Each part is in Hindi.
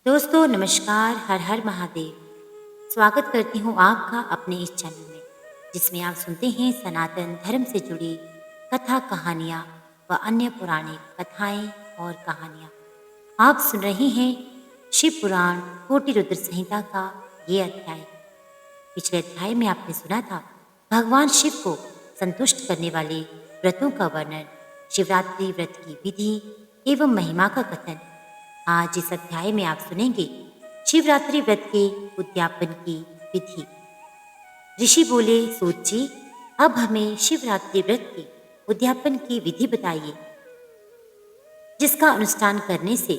दोस्तों नमस्कार, हर हर महादेव। स्वागत करती हूँ आपका अपने इस चैनल में, जिसमें आप सुनते हैं सनातन धर्म से जुड़ी कथा कहानियाँ व अन्य पौराणिक कथाएं और कहानियाँ। आप सुन रहे हैं शिव पुराण कोटि रुद्र संहिता का ये अध्याय। पिछले अध्याय में आपने सुना था भगवान शिव को संतुष्ट करने वाले व्रतों का वर्णन, शिवरात्रि व्रत की विधि एवं महिमा का कथन। आज इस अध्याय में आप सुनेंगे शिवरात्रि व्रत के उद्यापन की विधि। ऋषि बोले, सूत जी, अब हमें शिवरात्रि व्रत के उद्यापन की विधि बताइए, जिसका अनुष्ठान करने से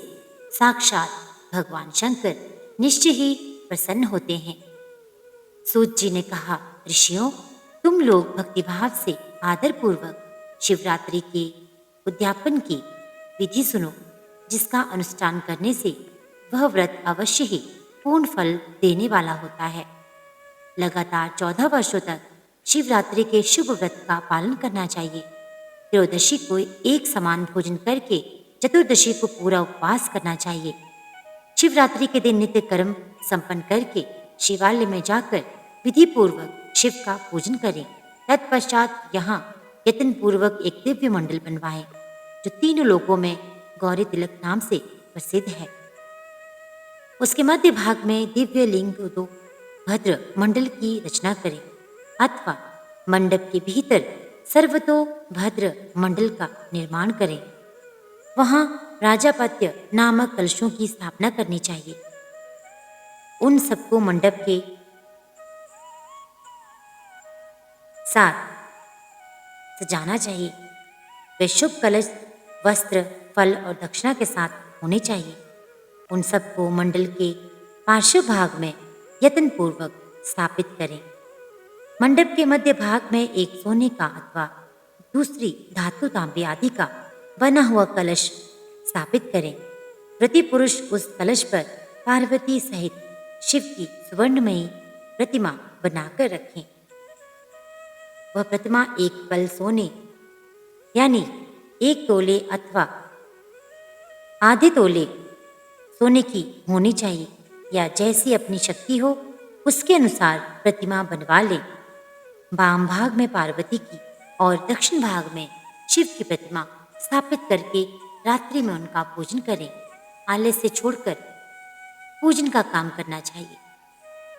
साक्षात भगवान शंकर निश्चय ही प्रसन्न होते हैं। सूत जी ने कहा, ऋषियों, तुम लोग भक्तिभाव से आदरपूर्वक शिवरात्रि के उद्यापन की विधि सुनो, जिसका अनुष्ठान करने से वह व्रत अवश्य ही पूर्ण फल देने वाला होता है। लगातार 14 वर्षों तक शिवरात्रि के शुभ व्रत का पालन करना चाहिए। त्रयोदशी को एक समान भोजन करके चतुर्दशी को पूरा उपवास करना चाहिए। शिवरात्रि के दिन नित्य कर्म संपन्न करके शिवालय में जाकर विधि पूर्वक शिव का पूजन करें। तत्पश्चात यहाँ यत्न पूर्वक एक दिव्य मंडल बनवाएं, जो तीनों लोकों में गौरी तिलक नाम से प्रसिद्ध है। उसके मध्य भाग में दिव्य लिंग दो भद्र मंडल की रचना करें, अथवा मंडप के भीतर सर्वतो भद्र मंडल का निर्माण करें। वहां राजापत्य नामक कलशों की स्थापना करनी चाहिए। उन सबको मंडप के साथ सजाना चाहिए। वे शुभ कलश वस्त्र, फल और दक्षिणा के साथ होने चाहिए। उन सबको मंडल के पार्श्व भाग में यत्नपूर्वक स्थापित करें। मंडप के मध्य भाग में एक सोने का अथवा दूसरी धातु तांबे आदि का बना हुआ कलश स्थापित करें। प्रति पुरुष उस कलश पर पार्वती सहित शिव की सुवर्णमयी प्रतिमा बनाकर रखें। वह प्रतिमा एक पल सोने यानी 1 तोले अथवा आधे तोले सोने की होनी चाहिए, या जैसी अपनी शक्ति हो उसके अनुसार प्रतिमा बनवा लें। वाम भाग में पार्वती की और दक्षिण भाग में शिव की प्रतिमा स्थापित करके रात्रि में उनका पूजन करें। आलस्य छोड़कर पूजन का काम करना चाहिए।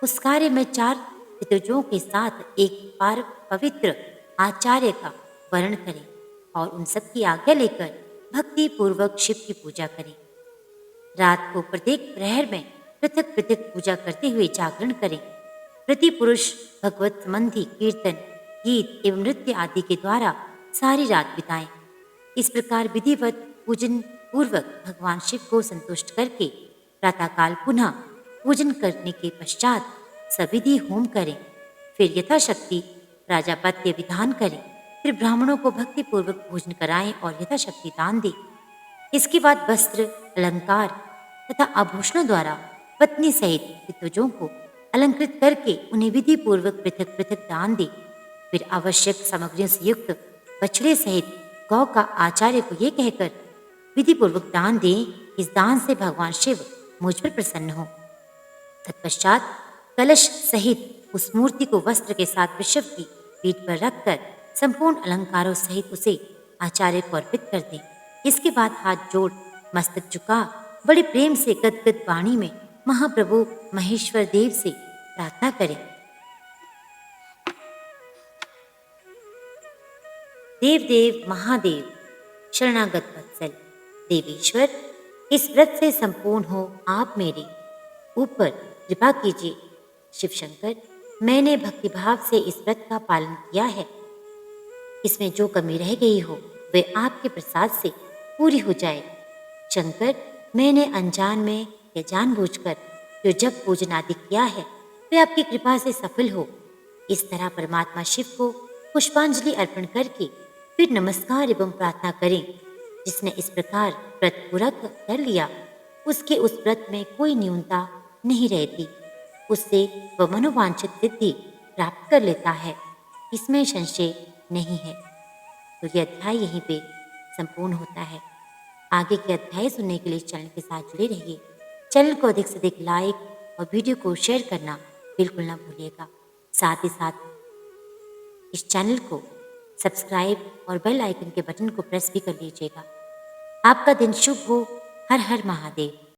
उस कार्य में 4 पितृजों के साथ एक पवित्र आचार्य का वर्ण करें और उन सब की आज्ञा लेकर भक्ति पूर्वक शिव की पूजा करें। रात को प्रत्येक प्रहर में पृथक पृथक पूजा करते हुए जागरण करें। प्रति पुरुष भगवत संबंधी कीर्तन, गीत एवं नृत्य आदि के द्वारा सारी रात बिताएं। इस प्रकार विधिवत पूजन पूर्वक भगवान शिव को संतुष्ट करके प्रातःकाल पुनः पूजन करने के पश्चात सविधि होम करें। फिर यथाशक्ति राजापत्य विधान करें। फिर ब्राह्मणों को भक्ति पूर्वक भोजन कराएं और यथाशक्ति दान दें। इसके बाद वस्त्र, अलंकार तथा आभूषणों द्वारा पत्नी सहित पितृजों को अलंकृत करके उन्हें विधि पूर्वक पृथक पृथक दान दें। फिर आवश्यक सामग्रियों से युक्त बछड़े सहित गौ का आचार्य को ये कहकर विधि पूर्वक दान दें, इस दान से भगवान शिव मुझ पर प्रसन्न हो। तत्पश्चात कलश सहित उस मूर्ति को वस्त्र के साथ वृषभ की पीठ पर रखकर संपूर्ण अलंकारों सहित उसे आचार्य को अर्पित कर दें। इसके बाद हाथ जोड़ मस्तक झुका बड़े प्रेम से गदगद वाणी में महाप्रभु महेश्वर देव से प्रार्थना करें। देव देव महादेव, शरणागत वत्सल देवेश्वर, इस व्रत से संपूर्ण हो आप मेरे ऊपर कृपा कीजिए। शिव शंकर, मैंने भक्तिभाव से इस व्रत का पालन किया है। इसमें जो कमी रह गई हो वे आपके प्रसाद से पूरी हो जाए। शंकर, मैंने अनजान में या जानबूझकर जो जप पूजन आदि किया है वे आपकी कृपा से सफल हो। इस तरह परमात्मा शिव को पुष्पांजलि अर्पण करके फिर नमस्कार एवं प्रार्थना करें। जिसने इस प्रकार व्रत पूरा कर लिया, उसके उस व्रत में कोई न्यूनता नहीं रहती। उससे वह मनोवांछित सिद्धि प्राप्त कर लेता है, इसमें संशय नहीं है। तो यह अध्याय यहीं पे संपूर्ण होता है। आगे के अध्याय सुनने के लिए चैनल के साथ जुड़े रहिए। चैनल को अधिक से अधिक लाइक और वीडियो को शेयर करना बिल्कुल ना भूलिएगा। साथ ही साथ इस चैनल को सब्सक्राइब और बेल आइकन के बटन को प्रेस भी कर लीजिएगा। आपका दिन शुभ हो। हर हर महादेव।